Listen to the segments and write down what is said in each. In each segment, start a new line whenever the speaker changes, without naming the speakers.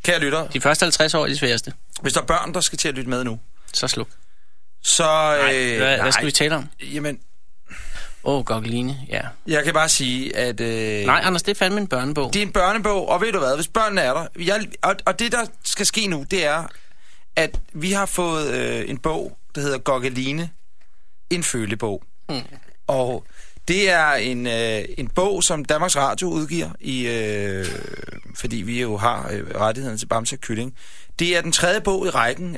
Kære lytter.
De første 50 år er de sværeste.
Hvis der er børn, der skal til at lytte med nu.
Så sluk.
Så...
Hvad skal vi tale om?
Jamen...
Gokkeline, ja.
Jeg kan bare sige, at...
Nej, Anders, det er fandme en børnebog.
Det er en børnebog, og ved du hvad, hvis børnene er der... Og det, der skal ske nu, det er, at vi har fået en bog, der hedder Gokkeline. En følebog. Og det er en bog, som Danmarks Radio udgiver, fordi vi jo har rettigheden til Bamse og Kylling. Det er den 3. bog i rækken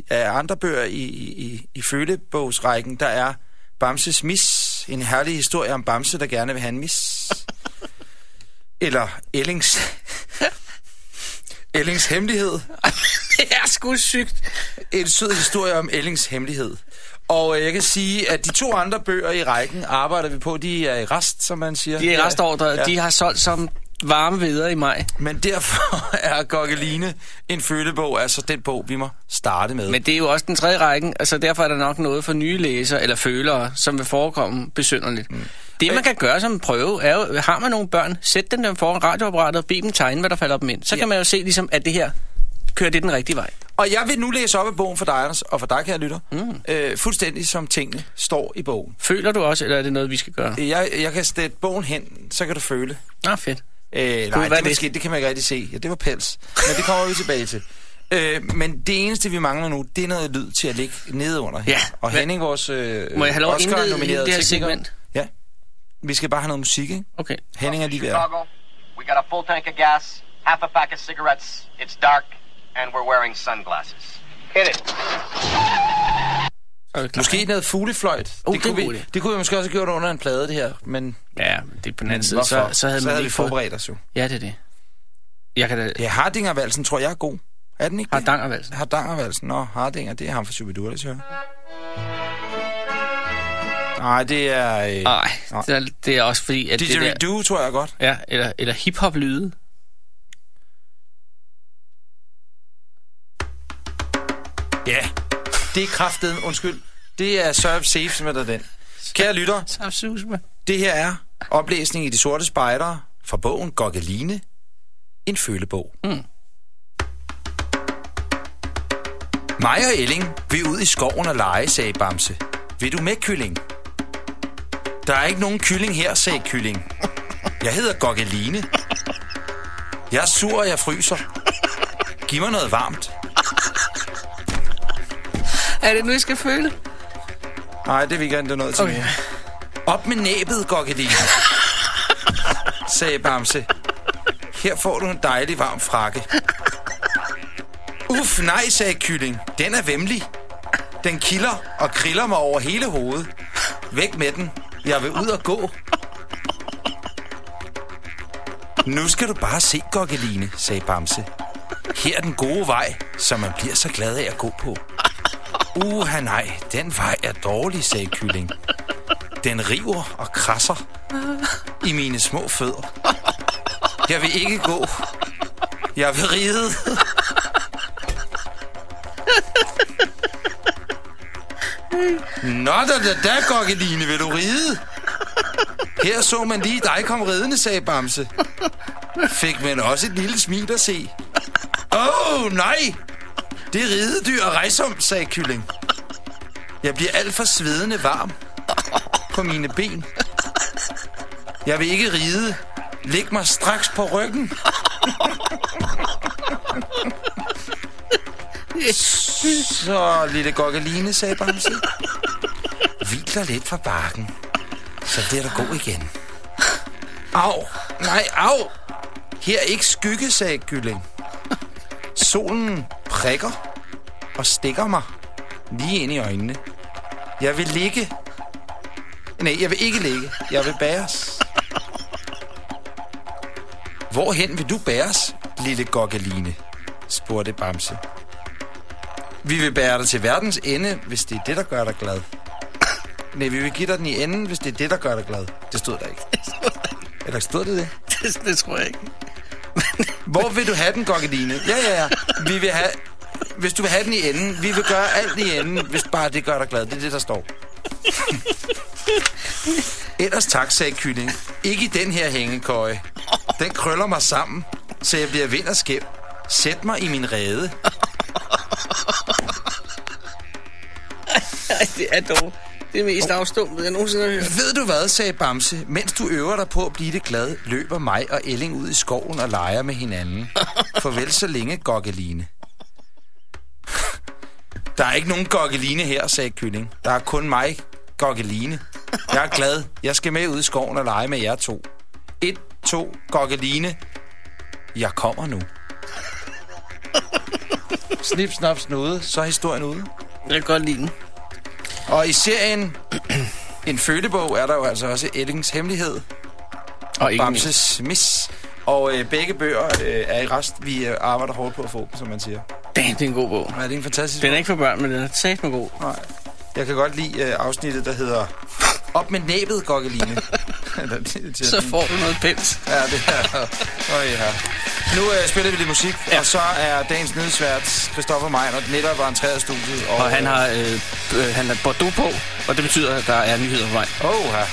af andre bøger i følebogsrækken. Der er Bamses Mis, en herlig historie om Bamse, der gerne vil have en mis. Eller Ellings hemmelighed.
Det er sgu sygt.
En sød historie om Ellings hemmelighed. Og jeg kan sige, at de 2 andre bøger i rækken arbejder vi på. De er i rest, som man siger.
De er i restordre. Ja. De har solgt som varme videre i maj.
Men derfor er Gokkeline en følebog, altså den bog, vi må starte med.
Men det er jo også den 3. rækken, altså derfor er der nok noget for nye læsere eller følere, som vil forekomme besynderligt. Det, man kan gøre som en prøve, er jo, har man nogle børn, sæt dem foran radioapparatet og bed dem tegne, hvad der falder op ind. Så kan man jo se, ligesom, at det her kører det den rigtige vej. Og
jeg vil nu læse op af bogen for dig, Anders, og for dig, kære lytter. Fuldstændig som tingene står i bogen.
Føler du også, eller er det noget, vi skal gøre?
Jeg kan stætte bogen hen, så kan du føle.
Fedt.
Nej, det kan man ikke rigtig se. Ja, det var pels. Men det kommer vi tilbage til. Men det eneste, vi mangler nu, det er noget lyd til at ligge nede under her.
Ja.
Og Henning, vores
må jeg have lov at indlede det her segment?
Ja. Vi skal bare have noget musik, ikke?
Okay.
Henning er lige ved.
Chicago, we got a full tank of gas, half a pack of cigarettes, it's dark, and we're wearing sunglasses. Hit it.
Måske noget fuglefløjt. Det kunne vi måske også have gjort under en plade, det her. Men
ja, det er på den anden side. Så havde
vi forberedt os jo.
Ja, det er det. Jeg kan da...
Ja, Hardingervalsen tror jeg er god. Er den ikke det?
Hardangervalsen.
Nå, Hardinger, det er ham fra Shubidua, det siger. Nej, det er...
Nej, det er også fordi... At
Didgeridoo tror jeg godt.
Ja, eller hip-hop-lyde.
Ja, det er kraften. Undskyld. Det er Surf Safe, som er der den. Kære lytter, det her er oplæsning i De Sorte Spejdere fra bogen Gokkeline. En følebog. Mig og Elling vil ud i skoven og lege, sagde Bamse. Vil du med, Kylling? Der er ikke nogen kylling her, sagde Kylling. Jeg hedder Gokkeline. Jeg er sur, og jeg fryser. Giv mig noget varmt.
Er det nu, jeg skal føle?
Nej, det vil jeg gerne noget til. Okay. Op med næbet, Gokkeline, sagde Bamse. Her får du en dejlig varm frakke. Uff, nej, sagde Kylling. Den er væmmelig. Den kilder og kriller mig over hele hovedet. Væk med den. Jeg vil ud og gå. Nu skal du bare se, Gokkeline, sagde Bamse. Her er den gode vej, som man bliver så glad af at gå på. Nej, den vej er dårlig, sagde Kylling. Den river og krasser i mine små fødder. Jeg vil ikke gå. Jeg vil ride. Nå da, Gokkeline, vil du ride? Her så man lige dig komme ridende, sagde Bamse. Fik man også et lille smil at se. Nej! Det er ridedyr og rejsom, sagde Kylling. Jeg bliver alt for svedende varm på mine ben. Jeg vil ikke ride. Læg mig straks på ryggen. Så, lille Gokkeline, sagde Bamse. Hvil dig lidt fra bakken, så bliver du god igen. Au! Nej, au! Her er ikke skygge, sagde Kylling. Solen prikker og stikker mig lige ind i øjnene. Jeg vil ligge. Nej, jeg vil ikke ligge. Jeg vil bæres. Hvorhen vil du bæres, lille Gokkeline? Spurgte Bamse. Vi vil bære dig til verdens ende, hvis det er det, der gør dig glad. Nej, vi vil give dig den i enden, hvis det er det, der gør dig glad. Det stod der ikke. Eller stod det?
Det tror jeg ikke.
Hvor vil du have den, Gokkeline? Ja. Vi vil have... Hvis du vil have den i enden, vi vil gøre alt i enden, hvis bare det gør dig glad. Det er det, der står. Ellers tak, sagde Kylling. Ikke i den her hængekøje. Den krøller mig sammen, så jeg bliver vind og skæv. Sæt mig i min rede.
Det er dog det mest afstumpede, jeg nogensinde har hørt.
Ved du hvad, sagde Bamse, mens du øver dig på at blive det glad, løber mig og Elling ud i skoven og leger med hinanden. Farvel så længe, Gokkeline. Der er ikke nogen Gokkeline her, sagde Kylling. Der er kun mig, Gokkeline. Jeg er glad. Jeg skal med ud i skoven og lege med jer 2. 1, 2, Gokkeline. Jeg kommer nu. Snip, snap, snude. Så er historien ude.
Jeg kan godt lide den.
Og i serien En følebog er der jo altså også Ellings hemmelighed.
Og
Bamses mis. Og begge bøger er i rest. Vi arbejder hårdt på at få dem, som man siger.
Damn, det er en god bog.
Ja, det er en fantastisk
Den er
bog.
ikke for børn, men den er satme god.
Nej. Jeg kan godt lide afsnittet, der hedder Op med næbet, Gokkeline.
Så får du noget pels.
Ja, det er... ja. Nu spiller vi lidt musik, ja. Og så er dagens nyhedsvært Christoffer Meinert netop var entreret i studiet.
Og han har Bordeaux på, og det betyder, at der er nyheder på vej.
Ja.